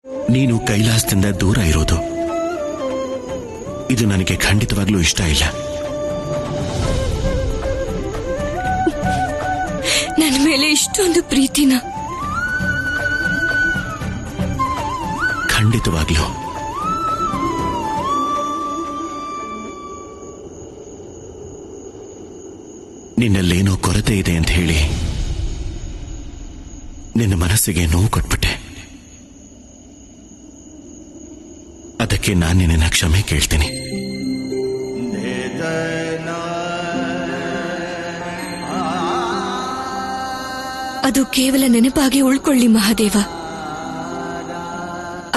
ನೀನು ಕೈಲಾಸದಿಂದ ದೂರ ಇರೋದು ಇದು ನನಗೆ ಖಂಡಿತವಾಗ್ಲೂ ಇಷ್ಟ ಇಲ್ಲ. ನನ್ನ ಮೇಲೆ ಇಷ್ಟೊಂದು ಪ್ರೀತಿನ? ಖಂಡಿತವಾಗ್ಲೂ. ನಿನ್ನಲ್ಲೇನೋ ಕೊರತೆ ಇದೆ ಅಂತ ಹೇಳಿ ನಿನ್ನ ಮನಸ್ಸಿಗೆ ನೋವು ಕೊಟ್ಬಿಟ್ಟೆ. ಅದಕ್ಕೆ ನಾನು ನಿನ್ನ ಕ್ಷಮೆ ಕೇಳ್ತೀನಿ. ಅದು ಕೇವಲ ನೆನಪಾಗಿ ಉಳ್ಕೊಳ್ಳಿ ಮಹಾದೇವ.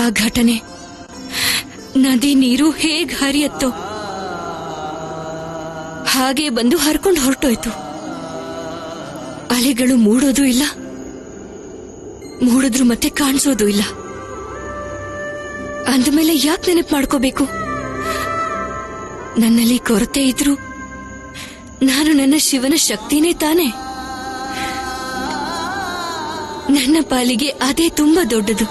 ಆ ಘಟನೆ ನದಿ ನೀರು ಹೇಗ್ ಹರಿಯತ್ತೋ ಹಾಗೆ ಬಂದು ಹರ್ಕೊಂಡು ಹೊರಟೋಯ್ತು. ಅಲೆಗಳು ಮೂಡೋದು ಇಲ್ಲ, ಮೂಡಿದ್ರು ಮತ್ತೆ ಕಾಣಿಸೋದು ಇಲ್ಲ. ಅಂದಮೇಲೆ ಯಾಕೆ ನೆನಪು ಮಾಡ್ಕೋಬೇಕು? ನನ್ನಲ್ಲಿ ಕೊರತೆ ಇದ್ರು ನಾನು ನನ್ನ ಶಿವನ ಶಕ್ತಿನೇ ತಾನೆ. ನನ್ನ ಪಾಲಿಗೆ ಅದೇ ತುಂಬಾ ದೊಡ್ಡದು.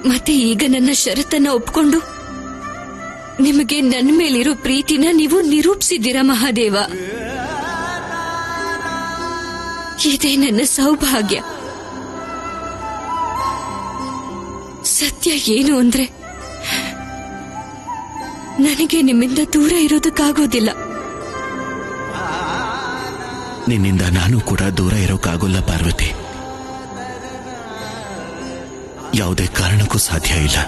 ಮತ್ತೆ ಈಗ ನನ್ನ ಷರತ್ತನ್ನ ಒಪ್ಕೊಂಡು ನಿಮಗೆ ನನ್ನ ಮೇಲಿರೋ ಪ್ರೀತಿನ ನೀವು ನಿರೂಪಿಸಿದ್ದೀರಾ ಮಹಾದೇವ. ಇದೇ ನನ್ನ ಸೌಭಾಗ್ಯ. ಸತ್ಯ ಏನು ಅಂದ್ರೆ ನನಗೆ ನಿಮ್ಮಿಂದ ದೂರ ಇರೋದಕ್ಕಾಗೋದಿಲ್ಲ. ನಿನ್ನಿಂದ ನಾನು ಕೂಡ ದೂರ ಇರೋಕ್ಕಾಗೋಲ್ಲ ಪಾರ್ವತಿ. ಯಾವುದೇ ಕಾರಣಕ್ಕೂ ಸಾಧ್ಯ ಇಲ್ಲ.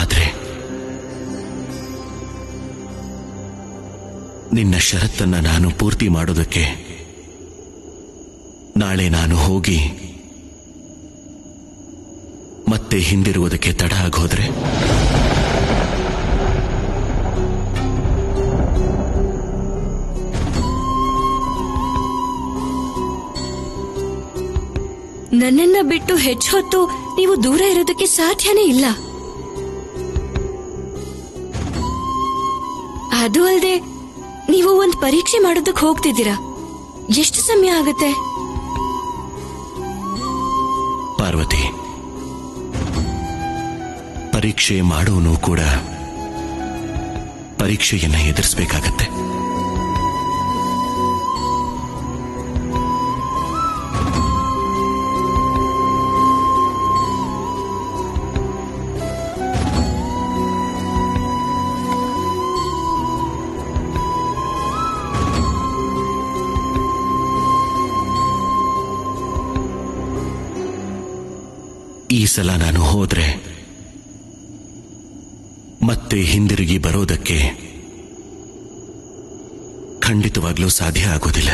ಆದ್ರೆ ನಿನ್ನ ಷರತ್ತನ್ನ ನಾನು ಪೂರ್ತಿ ಮಾಡೋದಕ್ಕೆ ನಾಳೆ ನಾನು ಹೋಗಿ ಮತ್ತೆ ಹಿಂದಿರುವುದಕ್ಕೆ ತಡ ಆಗೋದ್ರೆ ನನ್ನನ್ನ ಬಿಟ್ಟು ಹೆಚ್ಚು ಹೊತ್ತು ನೀವು ದೂರ ಇರೋದಕ್ಕೆ ಸಾಧ್ಯನೇ ಇಲ್ಲ. ಅದು ಅಲ್ಲದೆ ನೀವು ಒಂದು ಪರೀಕ್ಷೆ ಮಾಡೋದಕ್ಕೆ ಹೋಗ್ತಿದ್ದೀರಾ. ಎಷ್ಟು ಸಮಯ ಆಗುತ್ತೆ? ಪಾರ್ವತಿ, ಪರೀಕ್ಷೆ ಮಾಡೋನು ಕೂಡ ಪರೀಕ್ಷೆಯನ್ನ ಎದುರಿಸಬೇಕಾಗತ್ತೆ. ಈ ಸಲ ನಾನು ಹೋದ್ರೆ ಮತ್ತೆ ಹಿಂದಿರುಗಿ ಬರೋದಕ್ಕೆ ಖಂಡಿತವಾಗ್ಲೂ ಸಾಧ್ಯ ಆಗೋದಿಲ್ಲ.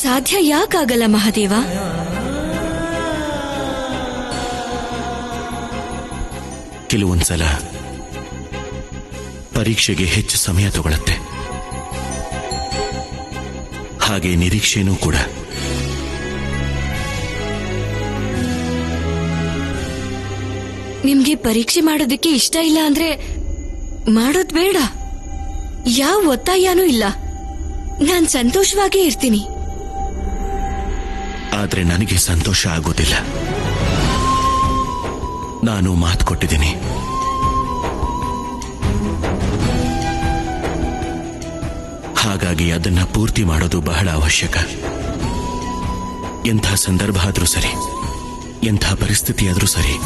ಸಾಧ್ಯ ಯಾಕಾಗಲ್ಲ ಮಹಾದೇವ? ಕೆಲವೊಂದ್ಸಲ ಪರೀಕ್ಷೆಗೆ ಹೆಚ್ಚು ಸಮಯ ತಗೊಳುತ್ತೆ. ಹಾಗೆ ನಿರೀಕ್ಷೆನೂ ಕೂಡ. ನಿಮ್ಗೆ ಪರೀಕ್ಷೆ ಮಾಡೋದಕ್ಕೆ ಇಷ್ಟ ಇಲ್ಲ ಅಂದ್ರೆ ಮಾಡೋದ್ ಬೇಡ. ಯಾವ ಒತ್ತಾಯನೂ ಇಲ್ಲ. ನಾನ್ ಸಂತೋಷವಾಗೇ ಇರ್ತೀನಿ. ಆದ್ರೆ ನನಗೆ ಸಂತೋಷ ಆಗೋದಿಲ್ಲ. ನಾನು ಮಾತು ಕೊಟ್ಟಿದ್ದೀನಿ. ಹಾಗಾಗಿ ಅದನ್ನ ಪೂರ್ತಿ ಮಾಡೋದು ಬಹಳ ಅವಶ್ಯಕ. ಎಂಥ ಸಂದರ್ಭ ಆದ್ರೂ ಸರಿ, ಎಂಥ ಪರಿಸ್ಥಿತಿ ಆದ್ರೂ ಸರಿ.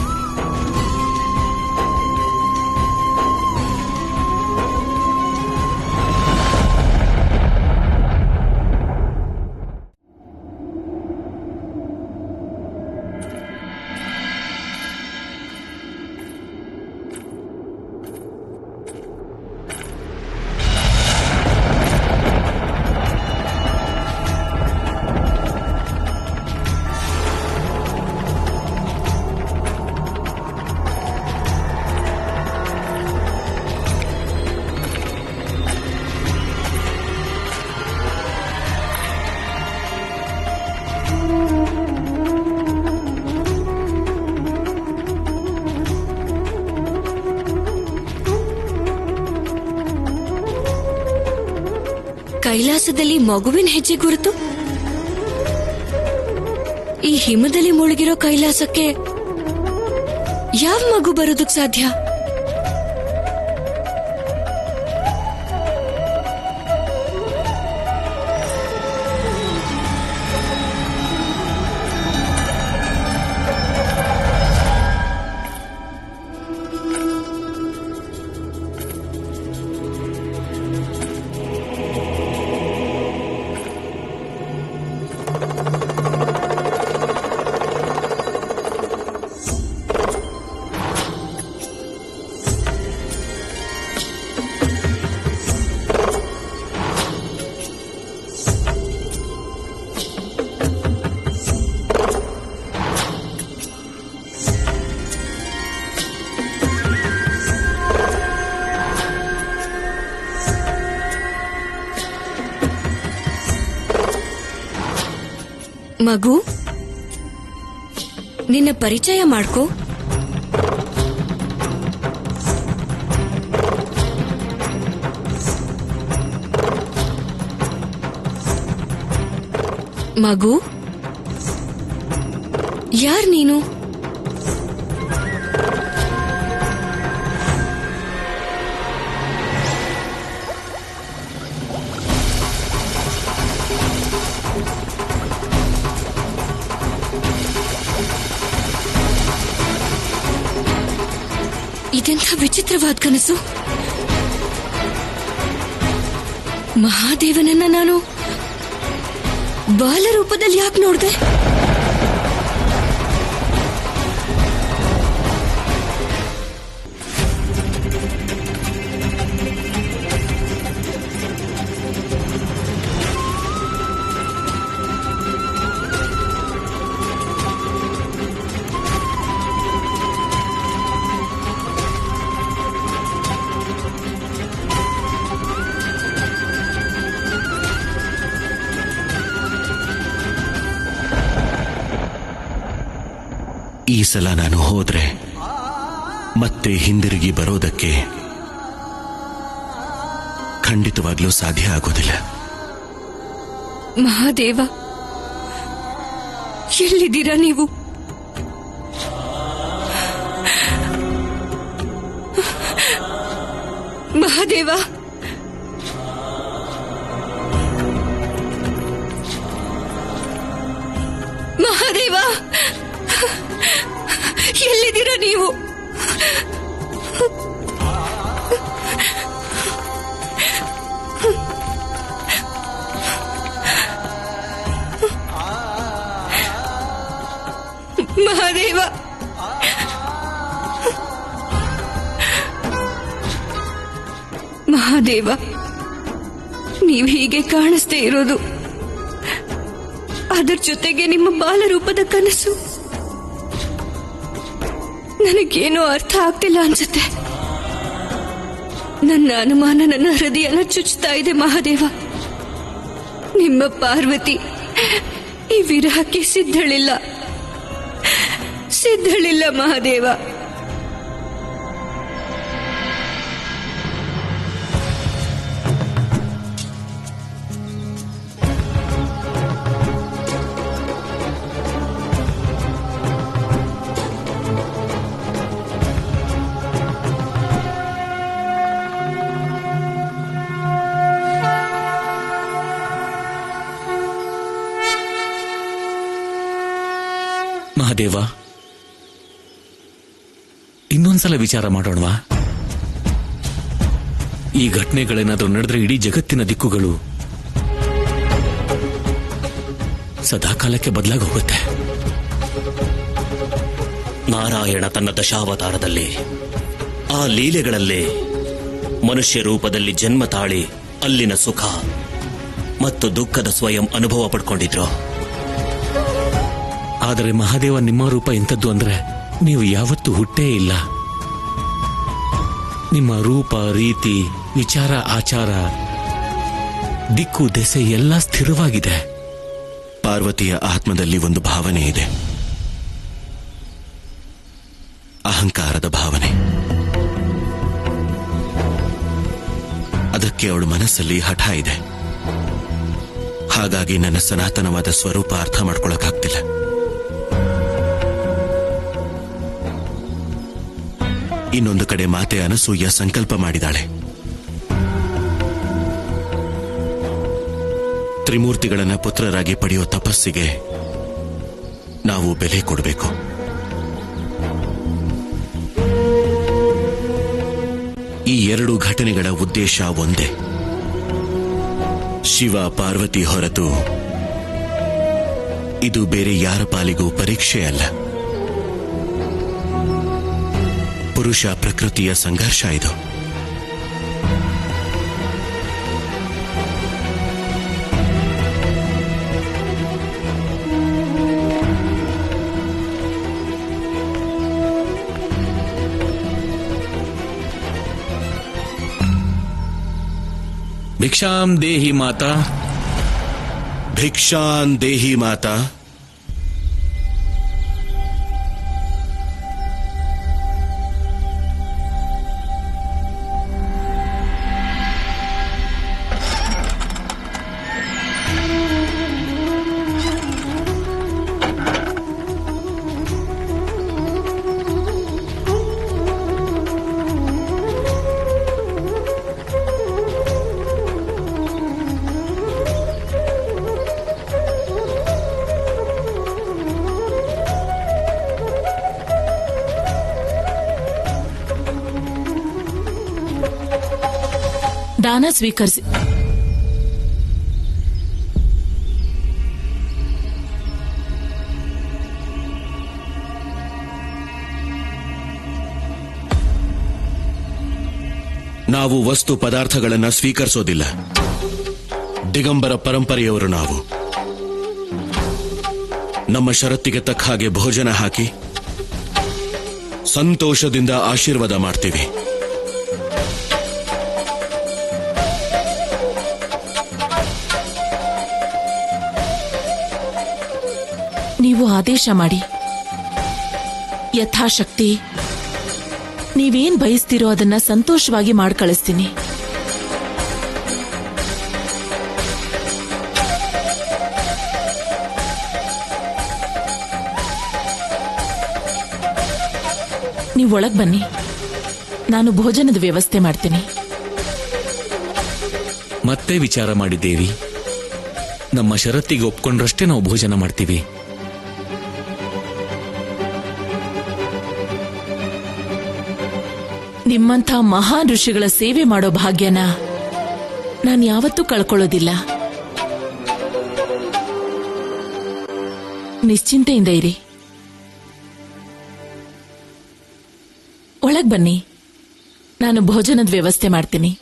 ಕೈಲಾಸದಲ್ಲಿ ಮಗುವಿನ ಹೆಜ್ಜೆ ಗುರುತು. ಈ ಹಿಮದಲ್ಲಿ ಮುಳುಗಿರೋ ಕೈಲಾಸಕ್ಕೆ ಯಾವ ಮಗು ಬರೋದಕ್ ಸಾಧ್ಯ? ಮಗು, ನಿನ್ನ ಪರಿಚಯ ಮಾಡ್ಕೋ. ಮಗು, ಯಾರ್ ನೀನು? ಇದೆಂಥ ವಿಚಿತ್ರವಾದ ಕನಸು. ಮಹಾದೇವನನ್ನ ನಾನು ಬಾಲ ರೂಪದಲ್ಲಿ ಯಾಕೆ ನೋಡ್ದೆ? ಈ ಸಲ ನಾನು ಹೋದ್ರೆ ಮತ್ತೆ ಹಿಂದಿರುಗಿ ಬರೋದಕ್ಕೆ ಖಂಡಿತವಾಗ್ಲೂ ಸಾಧ್ಯ ಆಗೋದಿಲ್ಲ. ಮಹಾದೇವ, ಎಲ್ಲಿದ್ದೀರಾ ನೀವು? ಮಹಾದೇವ, ಮಹಾದೇವ, ಎಲ್ಲಿದ್ದೀರಾ ನೀವು? ಮಹಾದೇವ, ಮಹಾದೇವ, ನೀವು ಹೀಗೆ ಕಾಣಿಸ್ದೇ ಇರೋದು, ಅದರ ಜೊತೆಗೆ ನಿಮ್ಮ ಬಾಲರೂಪದ ಕನಸು ನನಗೇನೋ ಅರ್ಥ ಆಗ್ತಿಲ್ಲ ಅನ್ಸುತ್ತೆ. ನನ್ನ ಅನುಮಾನ ನನ್ನ ಹೃದಯನ ಚುಚ್ಚುತ್ತಾ ಇದೆ. ಮಹಾದೇವ, ನಿಮ್ಮ ಪಾರ್ವತಿ ಈ ವಿರಹಕ್ಕೆ ಸಿದ್ಧಳಿಲ್ಲ ಮಹಾದೇವ. ಮಹಾದೇವ, ಇನ್ನೊಂದ್ಸಲ ವಿಚಾರ ಮಾಡೋಣವಾ? ಈ ಘಟನೆಗಳೇನಾದ್ರೂ ನಡೆದ್ರೆ ಇಡೀ ಜಗತ್ತಿನ ದಿಕ್ಕುಗಳು ಸದಾಕಾಲಕ್ಕೆ ಬದಲಾಗಿ ಹೋಗುತ್ತೆ. ನಾರಾಯಣ ತನ್ನ ದಶಾವತಾರದಲ್ಲಿ ಆ ಲೀಲೆಗಳಲ್ಲೇ ಮನುಷ್ಯ ರೂಪದಲ್ಲಿ ಜನ್ಮ ತಾಳಿ ಅಲ್ಲಿನ ಸುಖ ಮತ್ತು ದುಃಖದ ಸ್ವಯಂ ಅನುಭವ ಪಡ್ಕೊಂಡಿದ್ರು. ಆದರೆ ಮಹಾದೇವ, ನಿಮ್ಮ ರೂಪ ಎಂಥದ್ದು ಅಂದ್ರೆ ನೀವು ಯಾವತ್ತೂ ಹುಟ್ಟೇ ಇಲ್ಲ. ನಿಮ್ಮ ರೂಪ, ರೀತಿ, ವಿಚಾರ, ಆಚಾರ, ದಿಕ್ಕು, ದೆಸೆ ಎಲ್ಲ ಸ್ಥಿರವಾಗಿದೆ. ಪಾರ್ವತಿಯ ಆತ್ಮದಲ್ಲಿ ಒಂದು ಭಾವನೆ ಇದೆ, ಅಹಂಕಾರದ ಭಾವನೆ. ಅದಕ್ಕೆ ಅವಳ ಮನಸ್ಸಲ್ಲಿ ಹಠ ಇದೆ. ಹಾಗಾಗಿ ನನ್ನ ಸನಾತನವಾದ ಸ್ವರೂಪ ಅರ್ಥ ಮಾಡ್ಕೊಳಕ್ಕಾಗ್ತಿಲ್ಲ. ಇನ್ನೊಂದು ಕಡೆ ಮಾತೆ ಅನಸೂಯ ಸಂಕಲ್ಪ ಮಾಡಿದಾಳೆ. ತ್ರಿಮೂರ್ತಿಗಳನ್ನ ಪುತ್ರರಾಗಿ ಪಡೆಯೋ ತಪಸ್ಸಿಗೆ ನಾವು ಬೆಲೆ ಕೊಡಬೇಕು. ಈ ಎರಡು ಘಟನೆಗಳ ಉದ್ದೇಶ ಒಂದೇ. ಶಿವ ಪಾರ್ವತಿ ಹೊರತು ಇದು ಬೇರೆ ಯಾರ ಪಾಲಿಗೂ ಪರೀಕ್ಷೆ ಅಲ್ಲ. ಪುರುಷ ಪ್ರಕೃತಿಯ ಸಂಘರ್ಷ ಇದು. ಭಿಕ್ಷಾಂ ದೇಹಿ ಮಾತಾ. ಭಿಕ್ಷಾನ್ ದೇಹಿ ಮಾತಾ. ದಾನ ಸ್ವೀಕರಿಸಿ. ನಾವು ವಸ್ತು ಪದಾರ್ಥಗಳನ್ನು ಸ್ವೀಕರಿಸೋದಿಲ್ಲ. ದಿಗಂಬರ ಪರಂಪರೆಯವರು ನಾವು. ನಮ್ಮ ಷರತ್ತಿಗೆ ತಕ್ಕ ಹಾಗೆ ಭೋಜನ ಹಾಕಿ ಸಂತೋಷದಿಂದ ಆಶೀರ್ವಾದ ಮಾಡ್ತೀವಿ. ನೀವು ಆದೇಶ ಮಾಡಿ. ಯಥಾಶಕ್ತಿ ನೀವೇನ್ ಬಯಸ್ತಿರೋ ಅದನ್ನ ಸಂತೋಷವಾಗಿ ಮಾಡ್ಕಳಿಸ್ತೀನಿ. ನೀವು ಒಳಗ್ ಬನ್ನಿ, ನಾನು ಭೋಜನದ ವ್ಯವಸ್ಥೆ ಮಾಡ್ತೀನಿ. ಮತ್ತೆ ವಿಚಾರ ಮಾಡಿದ್ದೇವಿ. ನಮ್ಮ ಷರತ್ತಿಗೆ ಒಪ್ಕೊಂಡ್ರಷ್ಟೇ ನಾವು ಭೋಜನ ಮಾಡ್ತೀವಿ. ನಿಮ್ಮಂಥ ಮಹಾನ್ ಋಷಿಗಳ ಸೇವೆ ಮಾಡೋ ಭಾಗ್ಯನ ನಾನು ಯಾವತ್ತೂ ಕಳ್ಕೊಳ್ಳೋದಿಲ್ಲ. ನಿಶ್ಚಿಂತೆಯಿಂದ ಇರಿ. ಒಳಗ್ ಬನ್ನಿ, ನಾನು ಭೋಜನದ ವ್ಯವಸ್ಥೆ ಮಾಡ್ತೀನಿ.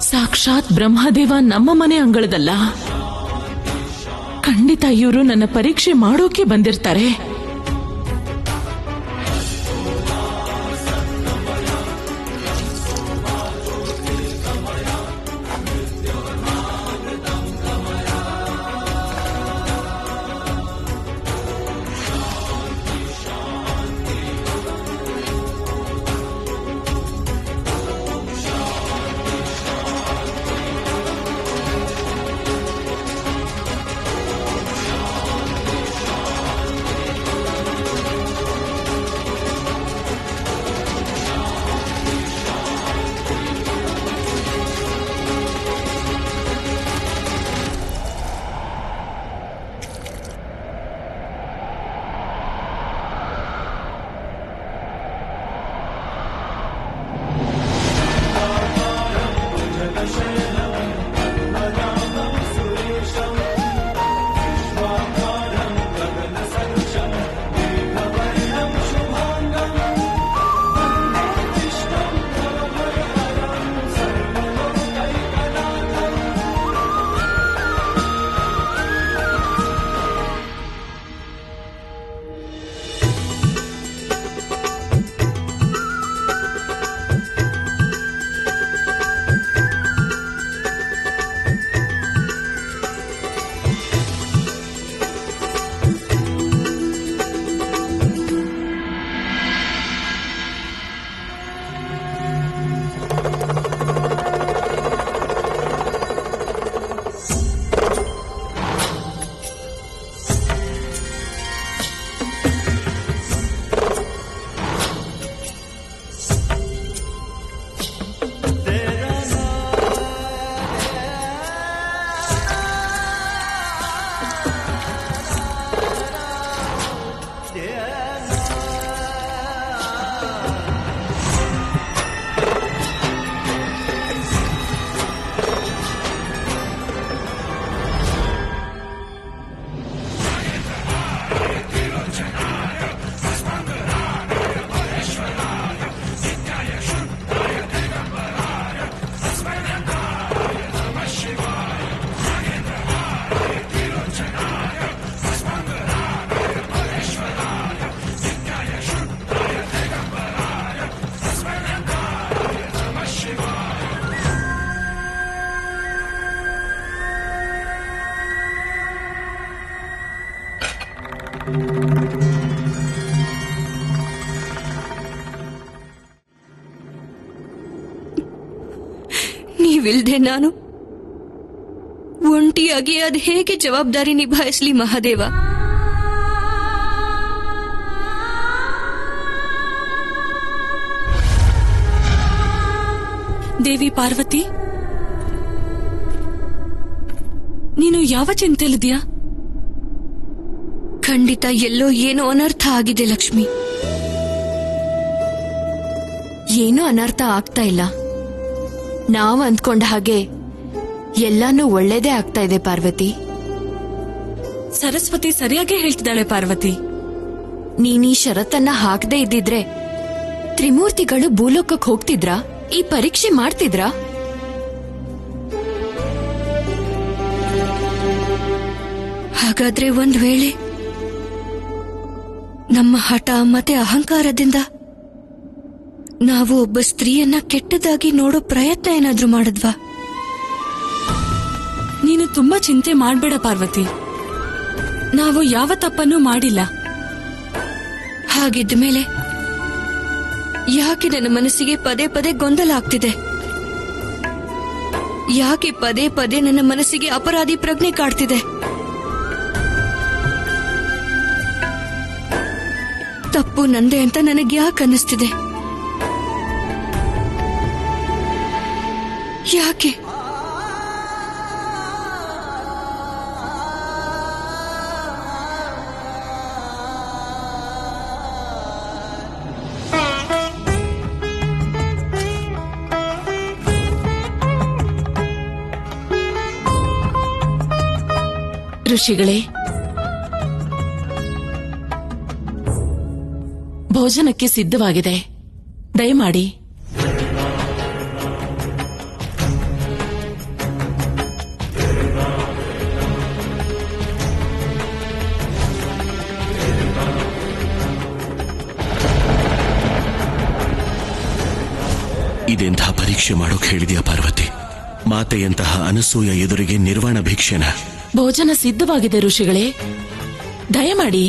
ಸಾಕ್ಷಾತ್ ಬ್ರಹ್ಮದೇವ ನಮ್ಮ ಮನೆ ಅಂಗಳದಲ್ಲ. ಖಂಡಿತ ಇವರು ನನ್ನ ಪರೀಕ್ಷೆ ಮಾಡೋಕೆ ಬಂದಿರ್ತಾರೆ. ನೀವಿಲ್ದೆ ನಾನು ಒಂಟಿಯಾಗಿ ಅದ್ ಹೇಗೆ ಜವಾಬ್ದಾರಿ ನಿಭಾಯಿಸ್ಲಿ ಮಹಾದೇವ? ದೇವಿ ಪಾರ್ವತಿ, ನೀನು ಯಾವ ಚಿಂತೆಲಿದ್ಯಾ? ಖಂಡಿತ ಎಲ್ಲೋ ಏನೋ ಅನರ್ಥ ಆಗಿದೆ ಲಕ್ಷ್ಮಿ. ಏನೂ ಅನರ್ಥ ಆಗ್ತಾ ಇಲ್ಲ. ನಾವು ಅಂದ್ಕೊಂಡ ಹಾಗೆ ಎಲ್ಲಾನು ಒಳ್ಳೇದೇ ಆಗ್ತಾ ಇದೆ ಪಾರ್ವತಿ. ಸರಸ್ವತಿ ಸರಿಯಾಗಿ ಹೇಳ್ತಿದ್ದಾಳೆ ಪಾರ್ವತಿ. ನೀನೀ ಷರತ್ತನ್ನ ಹಾಕದೇ ಇದ್ದಿದ್ರೆ ತ್ರಿಮೂರ್ತಿಗಳು ಭೂಲೋಕಕ್ಕೆ ಹೋಗ್ತಿದ್ರಾ? ಈ ಪರೀಕ್ಷೆ ಮಾಡ್ತಿದ್ರಾ? ಹಾಗಾದ್ರೆ ಒಂದ್ ವೇಳೆ ನಮ್ಮ ಹಠ ಮತ್ತೆ ಅಹಂಕಾರದಿಂದ ನಾವು ಒಬ್ಬ ಸ್ತ್ರೀಯನ್ನ ಕೆಟ್ಟದಾಗಿ ನೋಡೋ ಪ್ರಯತ್ನ ಏನಾದ್ರೂ ಮಾಡಿದ್ವಾ? ನೀನು ತುಂಬಾ ಚಿಂತೆ ಮಾಡ್ಬೇಡ ಪಾರ್ವತಿ. ನಾವು ಯಾವ ತಪ್ಪನ್ನೂ ಮಾಡಿಲ್ಲ. ಹಾಗಿದ್ದ ಮೇಲೆ ಯಾಕೆ ನನ್ನ ಮನಸ್ಸಿಗೆ ಪದೇ ಪದೇ ಗೊಂದಲ ಆಗ್ತಿದೆ? ಯಾಕೆ ಪದೇ ಪದೇ ನನ್ನ ಮನಸ್ಸಿಗೆ ಅಪರಾಧಿ ಪ್ರಜ್ಞೆ ಕಾಡ್ತಿದೆ? ತಪ್ಪು ನಂದೆ ಅಂತ ನನಗೆ ಯಾಕೆ ಅನ್ನಿಸ್ತಿದೆ? ಯಾಕೆ? ಋಷಿಗಳೇ, ಭೋಜನಕ್ಕೆ ಸಿದ್ಧವಾಗಿದೆ, ದಯಮಾಡಿ. ಇದೆಂಥ ಪರೀಕ್ಷೆ ಮಾಡೋಕ್ ಹೇಳಿದ್ಯಾ ಪಾರ್ವತಿ? ಮಾತೆಯಂತಹ ಅನಸೂಯ ಎದುರಿಗೆ ನಿರ್ವಾಣ ಭಿಕ್ಷೆನ? ಭೋಜನ ಸಿದ್ಧವಾಗಿದೆ ಋಷಿಗಳೇ, ದಯಮಾಡಿ.